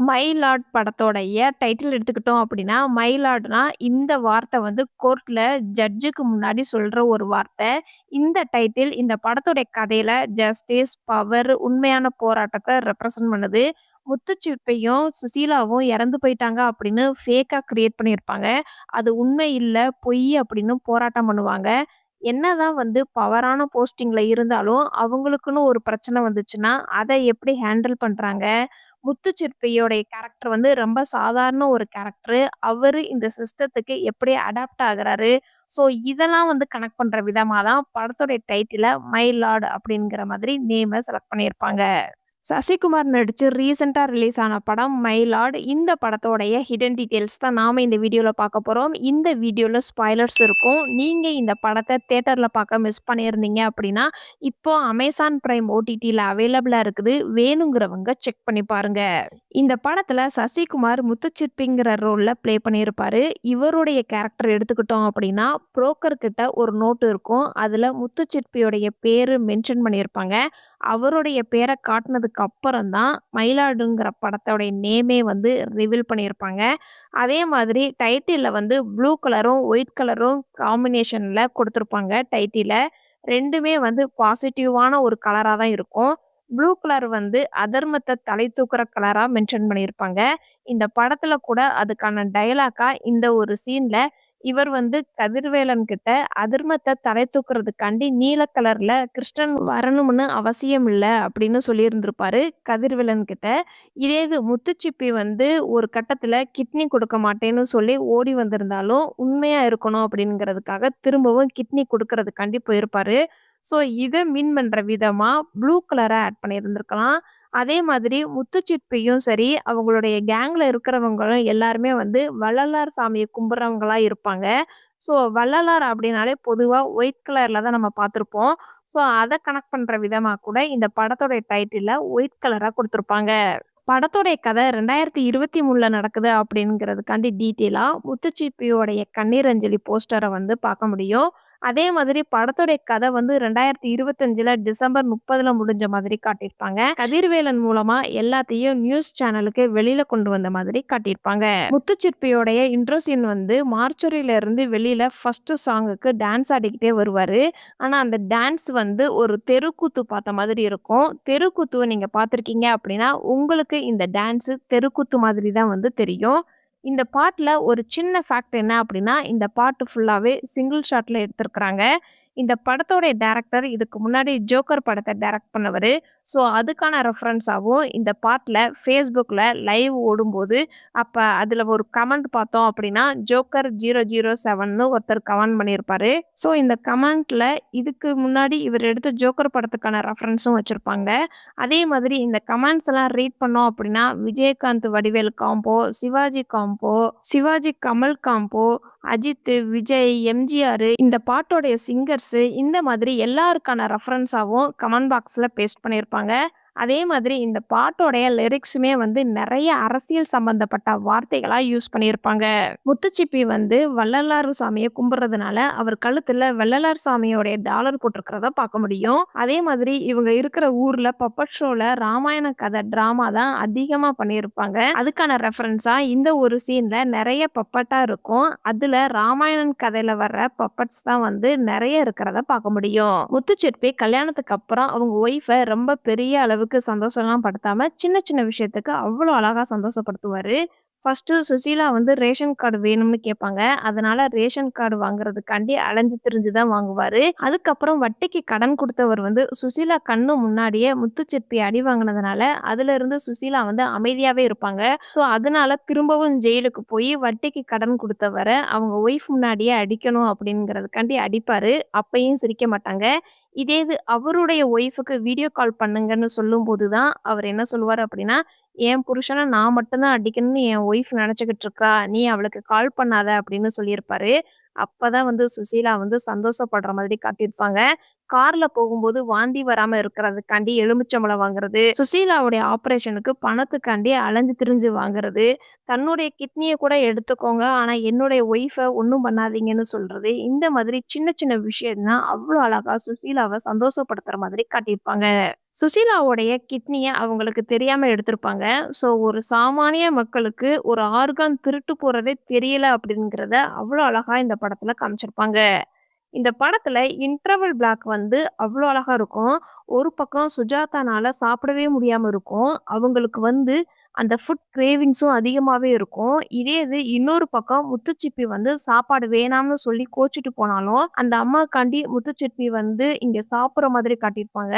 My Lord படத்தோடைய title எடுத்துக்கிட்டோம் அப்படின்னா, மை லார்ட்னா இந்த வார்த்தை வந்து கோர்ட்ல ஜட்ஜுக்கு முன்னாடி சொல்ற ஒரு வார்த்தை. இந்த டைட்டில் இந்த படத்துடைய கதையில ஜஸ்டிஸ், பவர், உண்மையான போராட்டத்த ரெப்ரசன்ட் பண்ணுது. முத்துச்சிப்பியும், சுசீலாவும் இறந்து போயிட்டாங்க அப்படின்னு ஃபேக்கா கிரியேட் பண்ணியிருப்பாங்க. அது உண்மை இல்ல, பொய் அப்படின்னு போராட்டம் பண்ணுவாங்க. என்னதான் வந்து பவரான போஸ்டிங்ல இருந்தாலும், அவங்களுக்குன்னு ஒரு பிரச்சனை வந்துச்சுன்னா, அத எப்படி ஹேண்டில் பண்றாங்க? முத்துச்சிற்பியோடைய கேரக்டர் வந்து ரொம்ப சாதாரண ஒரு கேரக்டரு. அவரு இந்த சிஸ்டத்துக்கு எப்படி அடாப்ட் ஆகுறாரு? ஸோ இதெல்லாம் வந்து கனெக்ட் பண்ற விதமா தான் படத்தோடைய டைட்டில மை லார்ட் அப்படிங்கிற மாதிரி நேம செலக்ட் பண்ணியிருப்பாங்க. சசிகுமார் நடிச்சு ரீசென்ட்டா ரிலீஸ் ஆன படம் மை லார்ட். இந்த படத்தோடைய ஹிடன் டீட்டெயில்ஸ் தான் நாம இந்த வீடியோல பார்க்க போறோம். இந்த வீடியோல ஸ்பாய்லர்ஸ் இருக்கும். நீங்க இந்த படத்த தியேட்டர்ல பார்க்க மிஸ் பண்ணியிருந்தீங்க அப்படின்னா, இப்போ அமேசான் பிரைம் ஓடிடில அவைலபிளா இருக்குது. வேணுங்கிறவங்க செக் பண்ணி பாருங்க. இந்த படத்துல சசிகுமார் முத்துச்சிற்பிங்கிற ரோல்ல ப்ளே பண்ணியிருப்பாரு. இவருடைய கேரக்டர் எடுத்துக்கிட்டோம் அப்படின்னா, புரோக்கர் கிட்ட ஒரு நோட் இருக்கும். அதுல முத்துச்சிற்பியோடைய பேரு மென்ஷன் பண்ணியிருப்பாங்க. அவருடைய பேர காட்டுனதுக்கு அப்புறம் தான் மயிலாடுங்கிற படத்தோடைய நேமே வந்து ரிவீல் பண்ணியிருப்பாங்க. அதே மாதிரி டைட்டில்ல வந்து ப்ளூ கலரும், ஒயிட் கலரும் காம்பினேஷன்ல குடுத்துருப்பாங்க டைட்டில. 2மே வந்து பாசிட்டிவான ஒரு கலரா தான் இருக்கும். ப்ளூ கலர் வந்து அதர்மத்த தலை தூக்குற கலரா மென்ஷன் பண்ணியிருப்பாங்க. இந்த படத்துல கூட அதுக்கான டயலாக்கா இந்த ஒரு சீன்ல இவர் வந்து கதிர்வேலன் கிட்ட அதர்மத்த தலை தூக்குறதுக்காண்டி நீல கலர்ல கிருஷ்ணன் வரணும்னு அவசியம் இல்ல அப்படின்னு சொல்லியிருந்திருப்பாரு கதிர்வேலன் கிட்ட. இதே இது முத்துச்சிப்பி வந்து ஒரு கட்டத்துல கிட்னி கொடுக்க மாட்டேன்னு சொல்லி ஓடி வந்திருந்தாலும், உண்மையா இருக்கணும் அப்படிங்கிறதுக்காக திரும்பவும் கிட்னி குடுக்கறதுக்காண்டி போயிருப்பாரு. ஸோ இத மீன் பண்ற விதமா ப்ளூ கலரா ஆட் பண்ணியிருந்திருக்கலாம். அதே மாதிரி முத்துச்சிற்பியும் சரி, அவங்களுடைய கேங்ல இருக்கிறவங்களும் எல்லாருமே வந்து வள்ளலார் சாமிய கும்பிடுறவங்களா இருப்பாங்க. ஸோ வள்ளலார் அப்படின்னாலே பொதுவா ஒயிட் கலர்ல தான் நம்ம பார்த்திருப்போம். ஸோ அத கனெக்ட் பண்ற விதமா கூட இந்த படத்தோட டைட்டில்ல ஒயிட் கலரா குடுத்திருப்பாங்க. படத்தோடைய கதை 2023ல நடக்குது அப்படிங்கிறதுக்காண்டி டீட்டெயிலா முத்துச்சிப்பியோடைய கண்ணீர் அஞ்சலி போஸ்டர வந்து பார்க்க முடியும். அதே மாதிரி படத்தோடைய கதை வந்து 2025ல டிசம்பர் 30ல முடிஞ்ச மாதிரி காட்டியிருப்பாங்க. கதிர்வேலன் மூலமா எல்லாத்தையும் நியூஸ் சேனலுக்கு வெளியில கொண்டு வந்த மாதிரி காட்டியிருப்பாங்க. முத்துச்சிற்பியோடைய இன்ட்ரோ சீன் வந்து மார்ச்சுரியில இருந்து வெளியில ஃபர்ஸ்ட் சாங்குக்கு டான்ஸ் ஆடிக்கிட்டே வருவாரு. ஆனா அந்த டான்ஸ் வந்து ஒரு தெருக்கூத்து பார்த்த மாதிரி இருக்கும். தெருக்கூத்துவ நீங்க பார்த்துருக்கீங்க அப்படின்னா, உங்களுக்கு இந்த டான்ஸு தெருக்கூத்து மாதிரி தான் வந்து தெரியும். இந்த பாட்டுல ஒரு சின்ன ஃபேக்ட் என்ன அப்படின்னா, இந்த பாட்டு ஃபுல்லாவே சிங்கிள் ஷாட்ல எடுத்திருக்காங்க. இந்த படத்தோடைய டைரக்டர் இதுக்கு முன்னாடி ஜோக்கர் படத்த டைரக்ட் பண்ணவரு. ஸோ அதுக்கான ரெஃபரன்ஸாவும் இந்த பாட்டுல Facebookல லைவ் ஓடும்போது, அப்ப அதுல ஒரு கமெண்ட் பார்த்தோம் அப்படின்னா, ஜோக்கர் 007ன்னு ஒருத்தர் கமெண்ட் பண்ணியிருப்பாரு. ஸோ இந்த கமெண்ட்ல இதுக்கு முன்னாடி இவர் எடுத்த ஜோக்கர் படத்துக்கான ரெஃபரன்ஸும் வச்சிருப்பாங்க. அதே மாதிரி இந்த கமெண்ட்ஸ் எல்லாம் ரீட் பண்ணோம் அப்படின்னா, Vijayakanth Vadivelu combo, Sivaji combo, Sivaji Kamal combo, Ajith, Vijay, MGR இந்த பாட்டோடைய சிங்கர்ஸு இந்த மாதிரி எல்லாருக்கான ரெஃபரன்ஸாவும் கமெண்ட் பாக்ஸ்ல பேஸ்ட் பண்ணியிருப்பாங்க. அதே மாதிரி இந்த பாட்டோடைய லிரிக்ஸுமே வந்து நெறைய அரசியல் சம்பந்தப்பட்ட வார்த்தைகளா யூஸ் பண்ணியிருப்பாங்க. முத்துச்சிப்பி வந்து வள்ளலார் சாமிய கும்பிடுறதுனால, அவர் கழுத்துல வள்ளலார் சாமியோடைய டாலர் போட்டிருக்கிறத பார்க்க முடியும். அதே மாதிரி இவங்க இருக்கிற ஊர்ல பப்பட் ஷோல ராமாயண கதை டிராமா தான் அதிகமா பண்ணியிருப்பாங்க. அதுக்கான ரெஃபரன்ஸா இந்த ஒரு சீன்ல நெறைய பப்பட்டா இருக்கும். அதுல ராமாயணன் கதையில வர்ற பப்பட்ஸ் தான் வந்து நெறைய இருக்கிறத பார்க்க முடியும். முத்துச்சிற்பி கல்யாணத்துக்கு அப்புறம் அவங்க ஒய்ஃப ரொம்ப பெரிய அளவுக்கு சந்தோஷம்லாம் படுத்தாம, சின்ன சின்ன விஷயத்துக்கு அவ்ளோ அழகா சந்தோஷப்படுத்துவாரு. ஃபர்ஸ்ட்டு சுசீலா வந்து ரேஷன் கார்டு வேணும்னு கேட்பாங்க. அதனால ரேஷன் கார்டு வாங்குறதுக்காண்டி அலைஞ்சு திரிஞ்சு தான் வாங்குவாரு. அதுக்கப்புறம் வட்டிக்கு கடன் குடுத்தவர் வந்து சுசீலா கண்ணு முன்னாடியே முத்துச்சிற்பி அடி வாங்குனதுனால, அதிலிருந்து சுசீலா வந்து அமைதியாவே இருப்பாங்க. ஸோ, அதனால திரும்பவும் ஜெயிலுக்கு போய் வட்டிக்கு கடன் குடுத்தவர அவங்க ஒய்ஃப் முன்னாடியே அடிக்கணும் அப்படிங்கிறதுக்காண்டி அடிப்பாரு. அப்பயும் சிரிக்க மாட்டாங்க. இதே இது அவருடைய ஒய்ஃப்‌க்கு வீடியோ கால் பண்ணுங்கன்னு சொல்லும்போது தான், அவர் என்ன சொல்லுவாரு அப்படின்னா, "என் புருஷன நான் மட்டும் தான் அடிக்கணும்னு என் ஒய்ஃப் நெனச்சுக்கிட்டு இருக்கா. நீ அவளுக்கு கால் பண்ணாத" அப்படின்னு சொல்லியிருப்பாரு. அப்பதான் வந்து சுசீலா வந்து சந்தோஷப்படுற மாதிரி காட்டியிருப்பாங்க. கார்ல போகும்போது வாந்தி வராம இருக்கிறதுக்காண்டி எலுமிச்சம்பழம் வாங்குறது, சுசீலாவுடைய ஆப்பரேஷனுக்கு பணத்துக்காண்டி அலைஞ்சு திரிஞ்சு வாங்குறது, தன்னுடைய கிட்னிய கூட எடுத்துக்கோங்க. ஆனா என்னுடைய ஒய்ஃப ஒண்ணும் பண்ணாதீங்கன்னு சொல்றது. இந்த மாதிரி சின்ன சின்ன விஷயம் தான் அவ்ளோ அழகா சுசீலாவ சந்தோஷப்படுத்துற மாதிரி காட்டியிருப்பாங்க. சுசீலாவுடைய கிட்னிய அவங்களுக்கு தெரியாம எடுத்திருப்பாங்க. ஸோ ஒரு சாமானிய மக்களுக்கு ஒரு ஆர்கான் திருட்டு போறதே தெரியல அப்படிங்கிறத அவ்வளோ அழகா இந்த படத்துல காமிச்சிருப்பாங்க. இந்த படத்துல இன்டர்வல் பிளாக் வந்து அவ்ளோ அழகா இருக்கும். ஒரு பக்கம் சுஜாதானால சாப்பிடவே முடியாம இருக்கும். அவங்களுக்கு வந்து அந்த ஃபுட் கிரேவிங்ஸும் அதிகமாவே இருக்கும். இதே இது இன்னொரு பக்கம் முத்துச்சிப்பி வந்து சாப்பாடு வேணாம்னு சொல்லி கோச்சுட்டு போனாலும், அந்த அம்மாக்காண்டி முத்துச்சிப்பி வந்து இங்க சாப்பிடுற மாதிரி காட்டியிருப்பாங்க.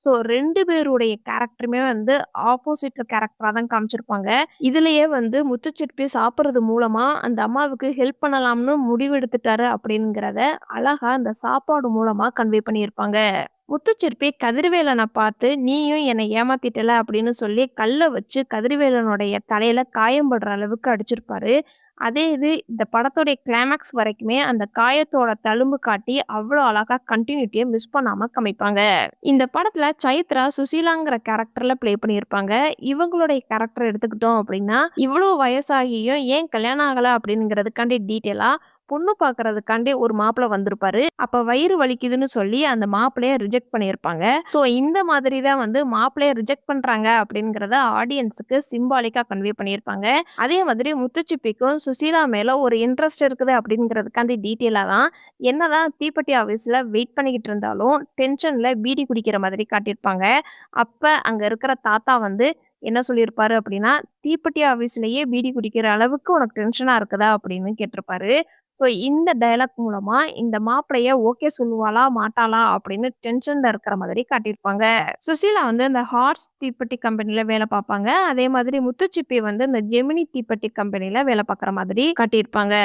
ஸோ 2 பேருடைய கேரக்டருமே வந்து ஆப்போசிட் கேரக்டரா தான் காமிச்சிருப்பாங்க. இதுலயே வந்து முத்துச்சிப்பி சாப்பிடுறது மூலமா அந்த அம்மாவுக்கு ஹெல்ப் பண்ணலாம்னு முடிவெடுத்துட்டாரு அப்படிங்கிறத அழகா அந்த சாப்பாடு மூலமா கன்வே பண்ணியிருப்பாங்க. முத்துச்சிற்பி கதிர்வேலன பார்த்து, "நீயும் என்னை ஏமாத்திட்டல" அப்படின்னு சொல்லி கல்ல வச்சு கதிர்வேலனுடைய தலையில காயம் படுற அளவுக்கு அடிச்சிருப்பாரு. அதே இது இந்த படத்தோடைய கிளைமாக்ஸ் வரைக்குமே அந்த காயத்தோட தழும்பு காட்டி அவ்வளோ அழகா கன்டினியூட்டிய மிஸ் பண்ணாம காமிப்பாங்க. இந்த படத்துல சைத்ரா சுசீலாங்கிற கேரக்டர்ல ப்ளே பண்ணியிருப்பாங்க. இவங்களுடைய கேரக்டர் எடுத்துக்கிட்டோம் அப்படின்னா, இவ்வளோ வயசாகியும் ஏன் கல்யாணம் ஆகல அப்படிங்கிறதுக்காண்டி டீட்டெயிலா பொண்ணு பார்க்கறதுக்காண்டி ஒரு மாப்பிள வந்திருப்பாரு. அப்ப வயிறு வலிக்குதுன்னு சொல்லி அந்த மாப்பிள்ளைய ரிஜெக்ட் பண்ணியிருப்பாங்க. ஸோ இந்த மாதிரி தான் வந்து மாப்பிள்ளைய ரிஜெக்ட் பண்றாங்க அப்படிங்கிறத ஆடியன்ஸுக்கு சிம்பாலிக்கா கன்வே பண்ணியிருப்பாங்க. அதே மாதிரி முத்துச்சிப்பிக்கும் சுசீலா மேல ஒரு இன்ட்ரெஸ்ட் இருக்குது அப்படிங்கிறதுக்காண்டி டீட்டெயிலா தான் என்னதான் தீப்பெட்டி ஆஃபீஸ்ல வெயிட் பண்ணிக்கிட்டு இருந்தாலும், டென்ஷன்ல பீடி குடிக்கிற மாதிரி காட்டியிருப்பாங்க. அப்ப அங்க இருக்கிற தாத்தா வந்து என்ன சொல்லியிருப்பாரு அப்படின்னா, "தீப்பெட்டி ஆஃபீஸ்லயே பீடி குடிக்கிற அளவுக்கு உனக்கு டென்ஷனா இருக்குதா?" அப்படின்னு கேட்டிருப்பாரு. ஸோ இந்த டயலாக் மூலமா இந்த மாப்பிள்ளைய ஓகே சொல்லுவாளா? மாட்டாளா? அப்படின்னு டென்ஷன்ல இருக்கிற மாதிரி காட்டியிருப்பாங்க. சுசீலா வந்து இந்த ஹார்ஸ் தீப்பெட்டி கம்பெனில வேலை பார்ப்பாங்க. அதே மாதிரி முத்துச்சிப்பி வந்து இந்த ஜெமினி தீப்பெட்டி கம்பெனில வேலை பார்க்குற மாதிரி காட்டியிருப்பாங்க.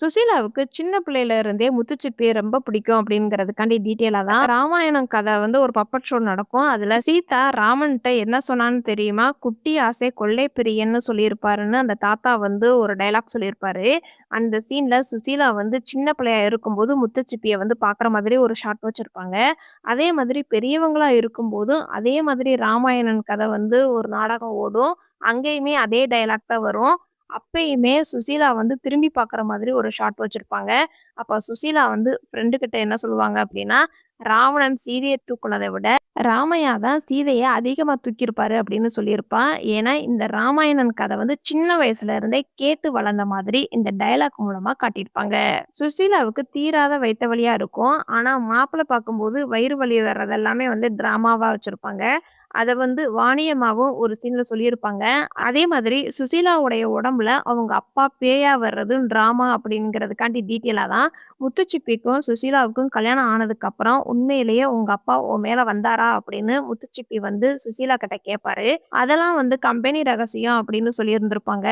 சுசீலாவுக்கு சின்ன பிள்ளையில இருந்தே முத்துச்சிப்பிய ரொம்ப பிடிக்கும் அப்படிங்கிறதுக்காண்டி டீட்டெயிலா தான் ராமாயணம் கதை வந்து ஒரு பப்பட் ஷோ நடக்கும். அதுல சீதா ராமன்ட்ட என்ன சொன்னான்னு தெரியுமா? "குட்டி ஆசை கொள்ளை பிரியன்னு" சொல்லியிருப்பாருன்னு அந்த தாத்தா வந்து ஒரு டயலாக் சொல்லியிருப்பாரு. அந்த சீன்ல சுசீலா வந்து சின்ன பிள்ளையா இருக்கும்போது முத்துச்சிப்பிய வந்து பார்க்குற மாதிரி ஒரு ஷாட் வச்சிருப்பாங்க. அதே மாதிரி பெரியவங்களா இருக்கும்போதும் அதே மாதிரி ராமாயணன் கதை வந்து ஒரு நாடகம் ஓடும். அங்கேயுமே அதே டயலாக் தான் வரும். அப்பயுமே சுசீலா வந்து திரும்பி பார்க்குற மாதிரி ஒரு ஷாட் வச்சிருப்பாங்க. அப்ப சுசீலா வந்து ஃப்ரெண்டு கிட்ட என்ன சொல்லுவாங்க அப்டின்னா, "ராவணன் சீதைய தூக்குனத விட ராமையா தான் சீதைய அதிகமா தூக்கியிருப்பாரு" அப்படின்னு சொல்லியிருப்பா. ஏன்னா, இந்த ராமாயணன் கதை வந்து சின்ன வயசுல இருந்தே கேட்டு வளர்ந்த மாதிரி இந்த டயலாக் மூலமா காட்டியிருப்பாங்க. சுசீலாவுக்கு தீராத வயித்து வலியா இருக்கும். ஆனா, மாப்பிள பார்க்கும்போது வயிறு வலி வர்றது எல்லாமே வந்து டிராமாவா வச்சிருப்பாங்க. அத வந்து வாணியம்மாவும் ஒரு சீன்ல சொல்லியிருப்பாங்க. அதே மாதிரி சுசீலாவுடைய உடம்புல அவங்க அப்பா பேயா வர்றதும் டிராமா அப்படிங்கிறதுக்காண்டி டீட்டெயிலா தான் முத்துச்சிப்பிக்கும், சுசீலாவுக்கும் கல்யாணம் ஆனதுக்கப்புறம், "உண்மையிலேயே உங்க அப்பா உன் மேல வந்தாரா?" அப்படின்னு முத்துச்சிப்பி வந்து சுசீலா கிட்ட கேட்பாரு. அதெல்லாம் வந்து கம்பெனி ரகசியம் அப்படின்னு சொல்லியிருந்திருப்பாங்க.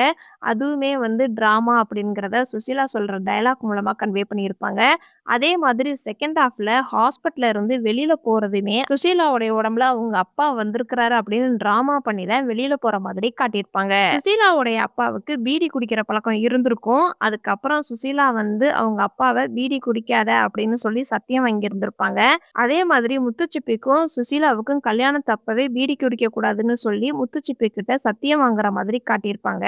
அதுவுமே வந்து டிராமா அப்படிங்கிறத சுசீலா சொல்ற டயலாக் மூலமா கன்வே பண்ணியிருப்பாங்க. அதே மாதிரி செகண்ட் ஹால்ஃப்ல ஹாஸ்பிட்டல்ல இருந்து வெளியில போறதுமே, சுசீலாவுடைய உடம்புல அவங்க அப்பா வந்திருக்கிறாரு அப்படின்னு டிராமா பண்ணி தான் வெளியில போற மாதிரி காட்டியிருப்பாங்க. சுசீலாவுடைய அப்பாவுக்கு பீடி குடிக்கிற பழக்கம் இருந்திருக்கும். அதுக்கப்புறம் சுசீலா வந்து அவங்க அப்பாவ பீடி குடிக்காத அப்படின்னு சொல்லி சத்தியம் வாங்கியிருந்திருப்பாங்க. அதே மாதிரி முத்துச்சிப்பிக்கும், சுசீலாவுக்கும் கல்யாணத்தப்பவே பீடி குடிக்கக் கூடாதுன்னு சொல்லி முத்துச்சிப்பி கிட்ட சத்தியம் வாங்குற மாதிரி காட்டியிருப்பாங்க.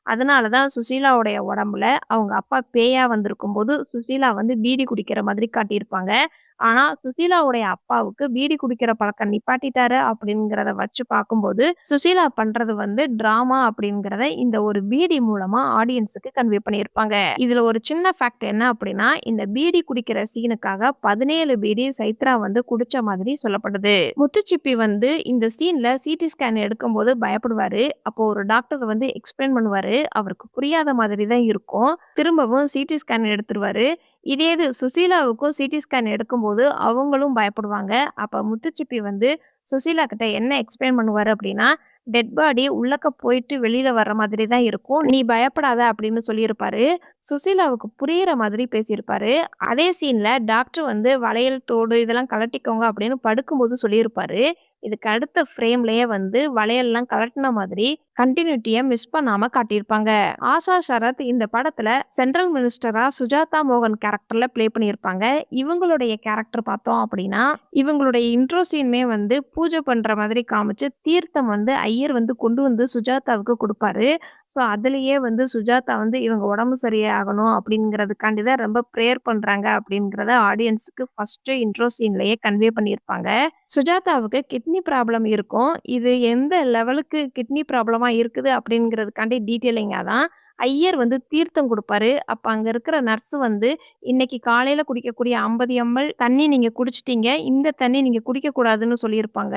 அதனால தான் சுசீலாவுடைய உடம்புல அவங்க அப்பா பேயா வந்திருக்கும்போது, சுசீலா வந்து பீடி குடிக்கிற மாதிரி காட்டியிருப்பாங்க. ஆனா, சுசீலாவுடைய அப்பாவுக்கு பீடி குடிக்கிற பழக்கம் நிப்பாட்டிட்டாரு அப்படிங்கிறத வச்சு பார்க்கும்போது, சுசீலா பண்றது வந்து டிராமா அப்படிங்கிறத இந்த ஒரு பீடி மூலமா ஆடியன்ஸுக்கு கன்வே பண்ணியிருப்பாங்க. இதுல ஒரு சின்ன ஃபேக்ட் என்ன அப்படின்னா, இந்த பீடி குடிக்கிற சீனுக்காக 17 பீடி சைத்ரா வந்து குடிச்ச மாதிரி சொல்லப்படுது. முத்துச்சிப்பி வந்து இந்த சீன்ல சிடி ஸ்கேன் எடுக்கும்போது பயப்படுவாரு. அப்போ ஒரு டாக்டர் வந்து எக்ஸ்பிளைன் பண்ணுவாரு. அவருக்கு புரியாத மாதிரி தான் இருக்கும். திரும்பவும் சிடி ஸ்கேன் எடுத்துருவாரு. இதே இது சுசீலாவுக்கும் சிடி ஸ்கேன் எடுக்கும்போது அவங்களும் பயப்படுவாங்க. அப்ப முத்துச்சிப்பி வந்து சுசீலா கிட்ட என்ன எக்ஸ்பிளைன் பண்ணுவாரு அப்படின்னா, "டெட் பாடி உள்ளக்க போயிட்டு வெளியில வர்ற மாதிரி தான் இருக்கும். நீ பயப்படாத" அப்படின்னு சொல்லியிருப்பாரு. சுசீலாவுக்கு புரியிற மாதிரி பேசியிருப்பாரு. அதே சீன்ல டாக்டர் வந்து வளையல், தோடு இதெல்லாம் கழட்டிக்கோங்க அப்படின்னு படுக்கும்போது சொல்லியிருப்பாரு. இதுக்கு அடுத்த ஃப்ரேம்லயே வந்து வளையல்லாம் கழட்டுன மாதிரி கன்டினியூட்டிய மிஸ் பண்ணாம காட்டியிருப்பாங்க. ஆஷா சரத் இந்த படத்துல சென்ட்ரல் மினிஸ்டரா சுஜாதா மோகன் கேரக்டர்ல ப்ளே பண்ணியிருப்பாங்க. இவங்களுடைய கேரக்டர் பார்த்தோம் அப்படின்னா, இவங்களுடைய இன்ட்ரோ சீனுமே வந்து பூஜை பண்ற மாதிரி காமிச்சு, தீர்த்தம் வந்து ஐயர் வந்து கொண்டு வந்து சுஜாதாவுக்கு குடுப்பாரு. ஸோ, அதிலேயே வந்து சுஜாதா வந்து இவங்க உடம்பு சரியாகணும் அப்படிங்கிறதுக்காண்டி தான் ரொம்ப பிரேயர் பண்றாங்க அப்படிங்கிறத ஆடியன்ஸுக்கு ஃபர்ஸ்ட் இன்ட்ரோ சீன்லயே கன்வே பண்ணியிருப்பாங்க. சுஜாதாவுக்கு கிட்னி ப்ராப்ளம் இருக்கும். இது எந்த லெவலுக்கு கிட்னி ப்ராப்ளமா இருக்குது அப்படிங்கிறதுக்காண்டி டீட்டெயிலிங்கா தான் ஐயர் வந்து தீர்த்தம் குடுப்பாரு. அப்ப அங்க இருக்கிற நர்ஸ் வந்து, "இன்னைக்கு காலையில குடிக்கக்கூடிய 50 எம்எல் தண்ணி நீங்க குடிச்சிட்டீங்க. இந்த தண்ணி நீங்க குடிக்கக்கூடாதுன்னு" சொல்லியிருப்பாங்க.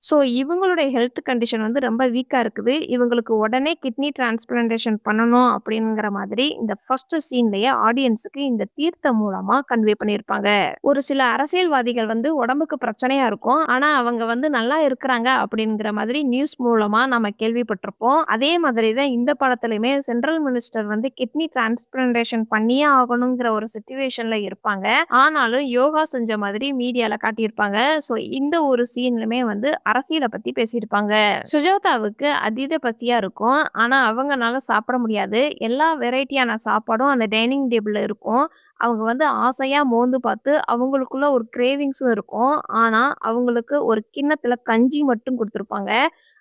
ஸோ இவங்களுடைய ஹெல்த் கண்டிஷன் வந்து ரொம்ப வீக்கா இருக்குது. இவங்களுக்கு உடனே கிட்னி டிரான்ஸ்பிளான்டேஷன் பண்ணணும் அப்படிங்கிற மாதிரி இந்த ஃபர்ஸ்ட் சீன்லயே ஆடியன்ஸுக்கு இந்த தீர்த்தம் மூலமா கன்வே பண்ணியிருப்பாங்க. ஒரு சில அரசியல்வாதிகள் வந்து உடம்புக்கு பிரச்சனையா இருக்கும். ஆனா அவங்க வந்து நல்லா இருக்கிறாங்க அப்படிங்கிற மாதிரி நியூஸ் மூலமா நம்ம கேள்விப்பட்டிருப்போம். அதே மாதிரி தான் இந்த படத்துலயுமே சென்ட்ரல் மினிஸ்டர் வந்து கிட்னி டிரான்ஸ்பிளான்டேஷன் பண்ணியே ஆகணுங்கிற ஒரு சிச்சுவேஷன்ல இருப்பாங்க. ஆனாலும் யோகா செஞ்ச மாதிரி மீடியால காட்டியிருப்பாங்க. ஸோ இந்த ஒரு சீன்லுமே வந்து அரசியல பத்தி பேசியிருப்பாங்க. சுஜாதாவுக்கு அதீத பசியா இருக்கும். ஆனா அவங்கனால சாப்பிட முடியாது. எல்லா வெரைட்டியான சாப்பாடும் அந்த டைனிங் டேபிள்ல இருக்கும். அவங்க வந்து ஆசையா மோந்து பார்த்து அவங்களுக்குள்ள ஒரு கிரேவிங்ஸும் இருக்கும். ஆனா அவங்களுக்கு ஒரு கிண்ணத்துல கஞ்சி மட்டும் குடுத்துருப்பாங்க.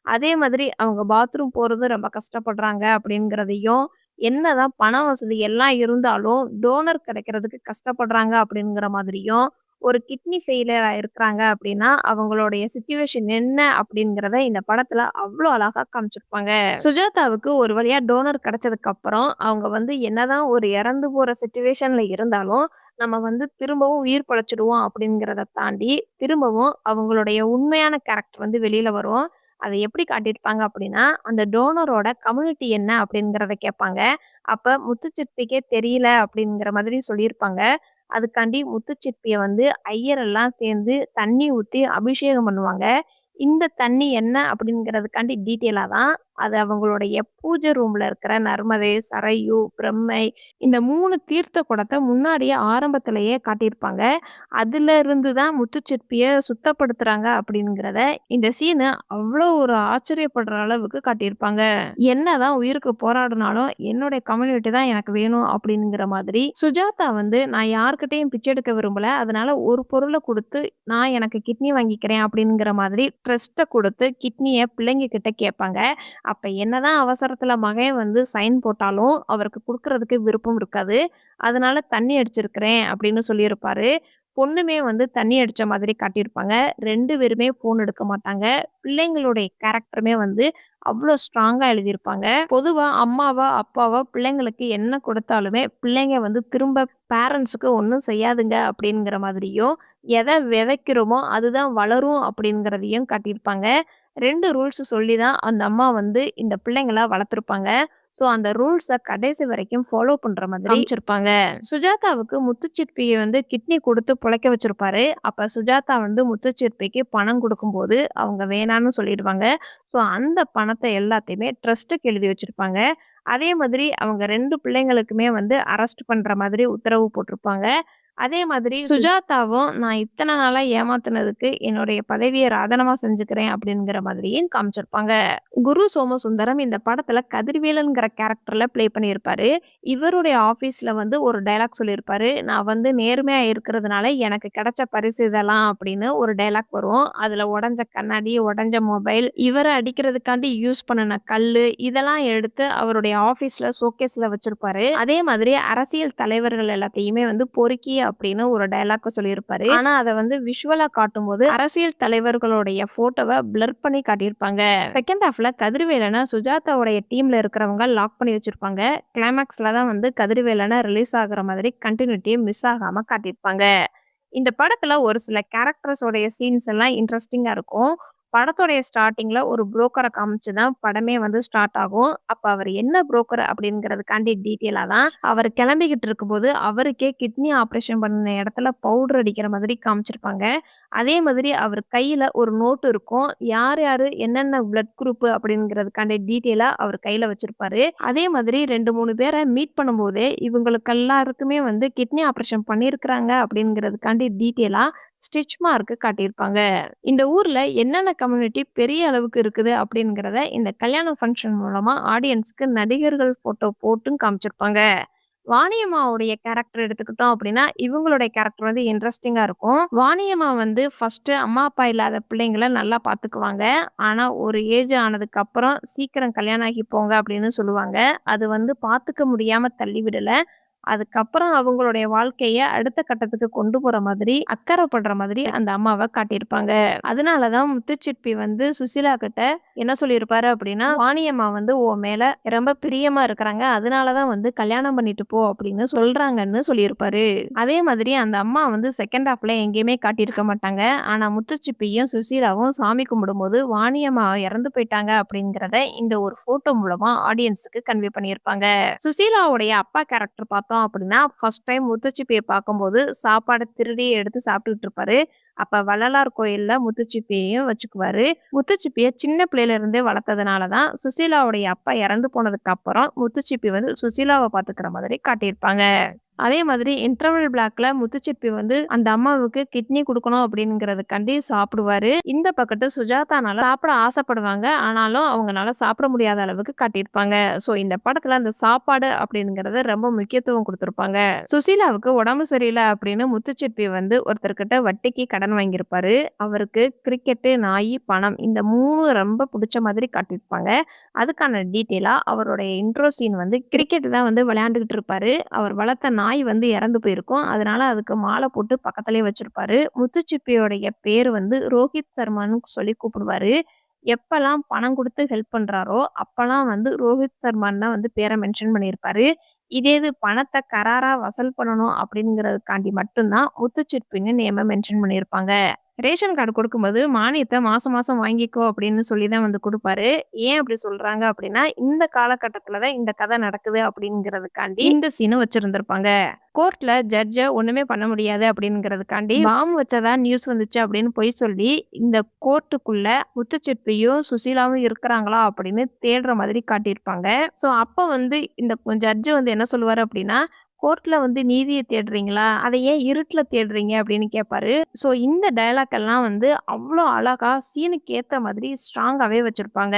அதே மாதிரி அவங்க பாத்ரூம் போறது ரொம்ப கஷ்டப்படுறாங்க அப்படிங்கிறதையும், என்னதான் பண வசதி எல்லாம் இருந்தாலும், டோனர் கிடைக்கிறதுக்கு கஷ்டப்படுறாங்க அப்படிங்கிற மாதிரியும், ஒரு கிட்னி ஃபெயிலியர் ஆயிருக்கிறாங்க அப்படின்னா, அவங்களுடைய சிச்சுவேஷன் என்ன அப்படிங்கிறத இந்த படத்துல அவ்ளோ அழகா காமிச்சிருப்பாங்க. சுஜாதாவுக்கு ஒரு வழியா டோனர் கிடைச்சதுக்கு அப்புறம், அவங்க வந்து என்னதான் ஒரு இறந்து போற சிச்சுவேஷன்ல இருந்தாலும், நம்ம வந்து திரும்பவும் உயிர் பிழைச்சிடுவோம் அப்படிங்கிறத தாண்டி, திரும்பவும் அவங்களுடைய உண்மையான கேரக்டர் வந்து வெளியில வரும். அத எப்படி காட்டியிருப்பாங்க அப்படின்னா, அந்த டோனரோட கம்யூனிட்டி என்ன அப்படிங்கிறத கேட்பாங்க. அப்ப முத்துச்சிற்பிக்கே தெரியல அப்படிங்கிற மாதிரி சொல்லியிருப்பாங்க. அதுக்காண்டி முத்துச்சிற்பிய வந்து ஐயர் எல்லாம் சேர்ந்து தண்ணி ஊத்தி அபிஷேகம் பண்ணுவாங்க. இந்த தண்ணி என்ன அப்படிங்கிறதுக்காண்டி டீட்டெயிலா தான் அது அவங்களுடைய பூஜை ரூம்ல இருக்கிற நர்மதை, சரையு, பிரம்மை இந்த 3 தீர்த்த குடத்த முன்னாடியே ஆரம்பத்திலேயே காட்டியிருப்பாங்க. அதிலிருந்து தான் முத்துச்சிற்பிய சுத்தப்படுத்துறாங்க அப்படிங்கிறத இந்த சீனு அவ்வளோ ஒரு ஆச்சரியப்படுற அளவுக்கு காட்டியிருப்பாங்க. என்னதான் உயிருக்கு போராடினாலும் என்னுடைய கம்யூனிட்டி தான் எனக்கு வேணும் அப்படிங்கிற மாதிரி சுஜாதா வந்து நான் யார்கிட்டயும் பிச்சை எடுக்க விரும்பல. அதனால ஒரு பொருள குடுத்து நான் எனக்கு கிட்னி வாங்கிக்கிறேன் அப்படிங்கிற மாதிரி ட்ரஸ்ட்ட குடுத்து கிட்னிய பிள்ளைங்க கிட்ட கேட்பாங்க. அப்ப என்னதான் அவசரத்துல மகன் வந்து சைன் போட்டாலும் அவருக்கு குடுக்குறதுக்கு விருப்பம் இருக்காது. அதனால தண்ணி அடிச்சிருக்கிறேன் அப்படின்னு சொல்லியிருப்பாரு. பொண்ணுமே வந்து தண்ணி அடிச்ச மாதிரி காட்டியிருப்பாங்க. 2 பேருமே ஃபோன் எடுக்க மாட்டாங்க. பிள்ளைங்களுடைய கேரக்டருமே வந்து அவ்ளோ ஸ்ட்ராங்கா எழுதியிருப்பாங்க. பொதுவா அம்மாவோ, அப்பாவோ பிள்ளைங்களுக்கு என்ன குடுத்தாலுமே, பிள்ளைங்க வந்து திரும்ப பேரண்ட்ஸுக்கு ஒண்ணும் செய்யாதுங்க அப்படிங்கிற மாதிரியும், எத விதைக்கிறோமோ அதுதான் வளரும் அப்படிங்கிறதையும் காட்டியிருப்பாங்க. 2 ரூல்ஸ் சொல்லி தான் அந்த அம்மா வந்து இந்த பிள்ளைங்கள வளர்த்துருப்பாங்க. ஸோ அந்த ரூல்ஸ கடைசி வரைக்கும் ஃபாலோ பண்ற மாதிரி காமிச்சிருப்பாங்க. சுஜாதாவுக்கு முத்துச்சிற்பிய வந்து கிட்னி குடுத்து பொழைக்க வச்சிருப்பாரு. அப்ப சுஜாதா வந்து முத்துச்சிற்பிக்கு பணம் குடுக்கும்போது, அவங்க வேணான்னு சொல்லிடுவாங்க. ஸோ அந்த பணத்த எல்லாத்தையுமே ட்ரஸ்ட்டுக்கு எழுதி வச்சிருப்பாங்க. அதே மாதிரி அவங்க 2 பிள்ளைங்களுக்குமே வந்து அரெஸ்ட் பண்ற மாதிரி உத்தரவு போட்டிருப்பாங்க. அதே மாதிரி சுஜாதாவும் நான் இத்தன நாளா ஏமாத்துனதுக்கு என்னுடைய பதவிய ராஜினாமா செஞ்சுக்கிறேன் அப்படிங்கிற மாதிரியும் காமிச்சிருப்பாங்க. குரு சோமசுந்தரம் இந்த படத்துல கதிர்வேலன்ங்கிற கேரக்டர்ல ப்ளே பண்ணியிருப்பாரு. இவருடைய ஆஃபீஸ்ல வந்து ஒரு டயலாக் சொல்லியிருப்பாரு. நான் வந்து நேர்மையா இருக்கிறதுனால எனக்கு கிடைச்ச பரிசு இதெல்லாம் அப்படின்னு ஒரு டயலாக் வரும். அதுல உடைஞ்ச கண்ணாடி, உடைஞ்ச மொபைல், இவர அடிக்கிறதுக்காண்டி யூஸ் பண்ணுன கல்லு இதெல்லாம் எடுத்து அவருடைய ஆஃபீஸ்ல ஷோகேஸ்ல வச்சிருப்பாரு. அதே மாதிரி அரசியல் தலைவர்கள் எல்லாத்தையுமே வந்து பொறுக்கி அப்படின்னு ஒரு டயலாக்க சொல்லியிருப்பாரு. ஆனா அத வந்து விஷுவலா காட்டும்போது அரசியல் தலைவர்களுடைய போட்டோவ பிளர் பண்ணி காட்டியிருப்பாங்க. செகண்ட் ஹாஃப்ல கதிர்வேலன சுஜாதாவுடைய டீம்ல இருக்கிறவங்க லாக் பண்ணி வச்சிருப்பாங்க. கிளைமாக்ஸ்ல தான் வந்து கதிர்வேலன ரிலீஸ் ஆகுற மாதிரி கன்டினியூட்டி மிஸ் ஆகாம காட்டியிருப்பாங்க. இந்த படத்துல ஒரு சில கேரக்டர்ஸ் உடைய சீன்ஸ் எல்லாம் இன்ட்ரஸ்டிங்கா இருக்கும். படத்துடைய ஸ்டார்ட்டிங்ல ஒரு புரோக்கர காமிச்சு தான் படமே வந்து ஸ்டார்ட் ஆகும். அப்ப அவரு என்ன புரோக்கர் அப்படிங்கிறதுக்காண்டி டீட்டெயிலா தான் அவரு கிளம்பிக்கிட்டு இருக்கும்போது, அவருக்கே கிட்னி ஆப்பரேஷன் பண்ண இடத்துல பவுடர் அடிக்கிற மாதிரி காமிச்சிருப்பாங்க. அதே மாதிரி அவர் கையில ஒரு நோட் இருக்கும். யார் யாரு என்னென்ன பிளட் குரூப் அப்படிங்கிறதுக்காண்டி டீட்டெயிலா அவர் கையில வச்சிருப்பாரு. அதே மாதிரி 2, 3 பேர மீட் பண்ணும்போதே இவங்களுக்கு எல்லாருக்குமே வந்து கிட்னி ஆப்பரேஷன் பண்ணியிருக்கிறாங்க அப்படிங்கிறதுக்காண்டி டீட்டெயிலா ஸ்டிச் மார்க் காட்டியிருப்பாங்க. இந்த ஊர்ல என்னென்ன கம்யூனிட்டி பெரிய அளவுக்கு இருக்குது அப்படிங்கிறத இந்த கல்யாண ஃபங்ஷன் மூலமா ஆடியன்ஸ்க்கு நடிகர்கள் போட்டோ போட்டும் காமிச்சிருப்பாங்க. வாணியம்மாவுடைய கேரக்டர் எடுத்துக்கிட்டோம் அப்படின்னா, இவங்களுடைய கேரக்டர் வந்து இன்ட்ரஸ்டிங்கா இருக்கும். வாணியம்மா வந்து ஃபர்ஸ்ட்டு அம்மா, அப்பா இல்லாத பிள்ளைங்கள நல்லா பார்த்துக்குவாங்க. ஆனா, ஒரு ஏஜ் ஆனதுக்கு அப்புறம் சீக்கிரம் கல்யாணம் ஆகி போங்க அப்படின்னு சொல்லுவாங்க. அது வந்து பார்த்துக்க முடியாம தள்ளி விடல. அதுக்கப்புறம் அவங்களுடைய வாழ்க்கைய அடுத்த கட்டத்துக்கு கொண்டு போற மாதிரி, அக்கறைப்படுற மாதிரி அந்த அம்மாவ காட்டியிருப்பாங்க. அதனால தான் முத்துச்சிப்பி வந்து சுசீலா கிட்ட என்ன சொல்லியிருப்பாரு அப்படின்னா, "வாணியம்மா வந்து உன் மேல ரொம்ப பிரியமா இருக்கிறாங்க. அதனால தான் வந்து கல்யாணம் பண்ணிட்டு போ" அப்படின்னு சொல்றாங்கன்னு சொல்லியிருப்பாரு. அதே மாதிரி அந்த அம்மா வந்து செகண்ட் ஹாஃப்ல எங்கேயுமே காட்டியிருக்க மாட்டாங்க. ஆனா முத்துச்சிப்பியும், சுசீலாவும் சாமி கும்பிடும்போது வாணியம்மா இறந்து போயிட்டாங்க அப்படிங்கிறத இந்த ஒரு ஃபோட்டோ மூலமா ஆடியன்ஸுக்கு கன்வே பண்ணியிருப்பாங்க. சுசீலாவுடைய அப்பா கேரக்டர் பார்த்தோம் அப்படின்னா, ஃபர்ஸ்ட் டைம் முத்துச்சிப்பிய பார்க்கும்போது சாப்பாட திருடி எடுத்து சாப்பிட்டுட்டு இருப்பாரு. அப்ப வள்ளலார் கோயில்ல முத்துச்சிப்பியையும் வச்சுக்குவாரு. முத்துச்சிப்பிய சின்ன பிள்ளையில இருந்தே வளர்த்ததுனால தான், சுசீலாவுடைய அப்பா இறந்து போனதுக்கு அப்புறம் முத்துச்சிப்பி வந்து சுசீலாவ பார்த்துக்கிற மாதிரி காட்டியிருப்பாங்க. அதே மாதிரி இன்டர்வல் பிளாக்ல முத்துச்சிப்பி வந்து அந்த அம்மாவுக்கு கிட்னி குடுக்கணும் அப்படிங்கிறதுக்காண்டி சாப்பிடுவாரு. இந்த பக்கத்து சுஜாதானால சாப்பிட ஆசைப்படுவாங்க. ஆனாலும் அவங்கனால சாப்பிட முடியாத அளவுக்கு காட்டியிருப்பாங்க. ஸோ இந்த படத்துல அந்த சாப்பாடு அப்படிங்கிறது ரொம்ப முக்கியத்துவம் குடுத்திருப்பாங்க. சுசீலாவுக்கு உடம்பு சரியில்ல அப்படின்னு முத்துச்சிப்பி வந்து ஒருத்தர்கிட்ட வட்டிக்கு கடன் வாங்கியிருப்பாரு. அவருக்கு கிரிக்கெட்டு, நாயி, பணம் இந்த 3 ரொம்ப புடிச்ச மாதிரி காட்டியிருப்பாங்க. அதுக்கான டீட்டெயிலா அவருடைய இன்ட்ரோ சீன் வந்து கிரிக்கெட் தான் வந்து விளையாண்டுகிட்டு இருப்பாரு. அவர் வளர்த்த நாய் வந்து இறந்து போயிருக்கும். அதனால அதுக்கு மாலை போட்டு பக்கத்திலேயே வச்சிருப்பாரு. முத்துச்சிப்பியோடைய பேரு வந்து ரோஹித் சர்மான்னு சொல்லி கூப்பிடுவாரு. எப்பலாம் பணம் குடுத்து ஹெல்ப் பண்றாரோ, அப்பலாம் வந்து ரோஹித் சர்மான்னு தான் வந்து பேர மென்ஷன் பண்ணியிருப்பாரு. இதே இது பணத்த கராரா வசூல் பண்ணணும் அப்படிங்கிறதுக்காண்டி மட்டும் தான் முத்துச்சிப்பின்னு நேம மென்ஷன் பண்ணியிருப்பாங்க. ரேஷன் கார்டு குடுக்கும்போது மானியத்த மாசம் மாசம் வாங்கிக்கோ அப்படின்னு சொல்லி தான் வந்து குடுப்பாரு. ஏன் அப்படி சொல்றாங்க அப்படின்னா, இந்த காலகட்டத்தில தான் இந்த கதை நடக்குது அப்படிங்கிறதுக்காண்டி இந்த சீன வச்சிருந்திருப்பாங்க. கோர்ட்ல ஜட்ஜ ஒண்ணுமே பண்ண முடியாது அப்படிங்கிறதுக்காண்டி பாம் வச்சதா நியூஸ் வந்துச்சு அப்படின்னு பொய் சொல்லி, இந்த கோர்ட்டுக்குள்ள முத்துச்சிப்பியும், சுசீலாவும் இருக்கிறாங்களா அப்படின்னு தேடுற மாதிரி காட்டியிருப்பாங்க. ஸோ அப்ப வந்து இந்த ஜட்ஜ் வந்து என்ன சொல்லுவாரு அப்படின்னா, கோர்ட்ல வந்து நீதிய தேடுறீங்களா? அத ஏன் இருட்டுல தேடுறீங்க? அப்படின்னு கேட்பாரு. ஸோ இந்த டயலாக் எல்லாம் வந்து அவ்ளோ அழகா சீனுக்கு ஏத்த மாதிரி ஸ்ட்ராங்காவே வச்சிருப்பாங்க.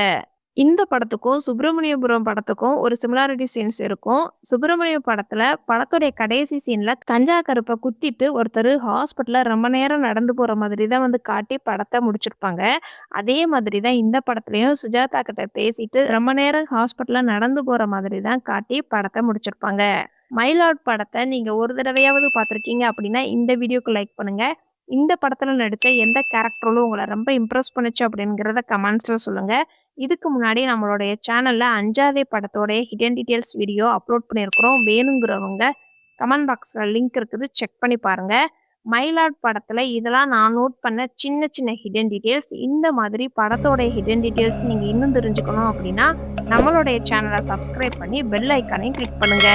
இந்த படத்துக்கும், சுப்பிரமணியபுரம் படத்துக்கும் ஒரு சிமிலாரிட்டி சீன்ஸ் இருக்கும். சுப்பிரமணியம் படத்துல படத்துடைய கடைசி சீன்ல கஞ்சா கருப்ப குத்திட்டு ஒருத்தரு ஹாஸ்பிட்டல்ல ரொம்ப நேரம் நடந்து போற மாதிரி தான் வந்து காட்டி படத்த முடிச்சிருப்பாங்க. அதே மாதிரி தான் இந்த படத்துலயும் சுஜாதா கிட்ட பேசிட்டு ரொம்ப நேரம் ஹாஸ்பிட்டல்ல நடந்து போற மாதிரி தான் காட்டி படத்த முடிச்சிருப்பாங்க. மயிலாட் படத்த நீங்க ஒரு தடவையாவது பார்த்துருக்கீங்க அப்படின்னா, இந்த வீடியோக்கு லைக் பண்ணுங்க. இந்த படத்துல நடிச்ச எந்த கேரக்டர் ரோலும் உங்கள ரொம்ப இம்ப்ரெஸ் பண்ணுச்சு அப்படிங்கிறத கமெண்ட்ஸ்ல சொல்லுங்க. இதுக்கு முன்னாடி நம்மளுடைய சேனல்ல அஞ்சாதே படத்தோட ஹிடன் டீட்டெயில்ஸ் வீடியோ அப்லோட் பண்ணியிருக்கிறோம். வேணுங்கிறவங்க கமெண்ட் பாக்ஸ்ல லிங்க் இருக்குது. செக் பண்ணி பாருங்க. மயிலாட் படத்துல இதெல்லாம் நான் நோட் பண்ண சின்ன சின்ன ஹிடன் டீட்டெயில்ஸ். இந்த மாதிரி படத்தோட ஹிடன் டீட்டெயில்ஸ் நீங்க இன்னும் தெரிஞ்சுக்கணும் அப்படின்னா, நம்மளுடைய சேனல சப்ஸ்கிரைப் பண்ணி பெல் ஐகானையும் கிளிக் பண்ணுங்க.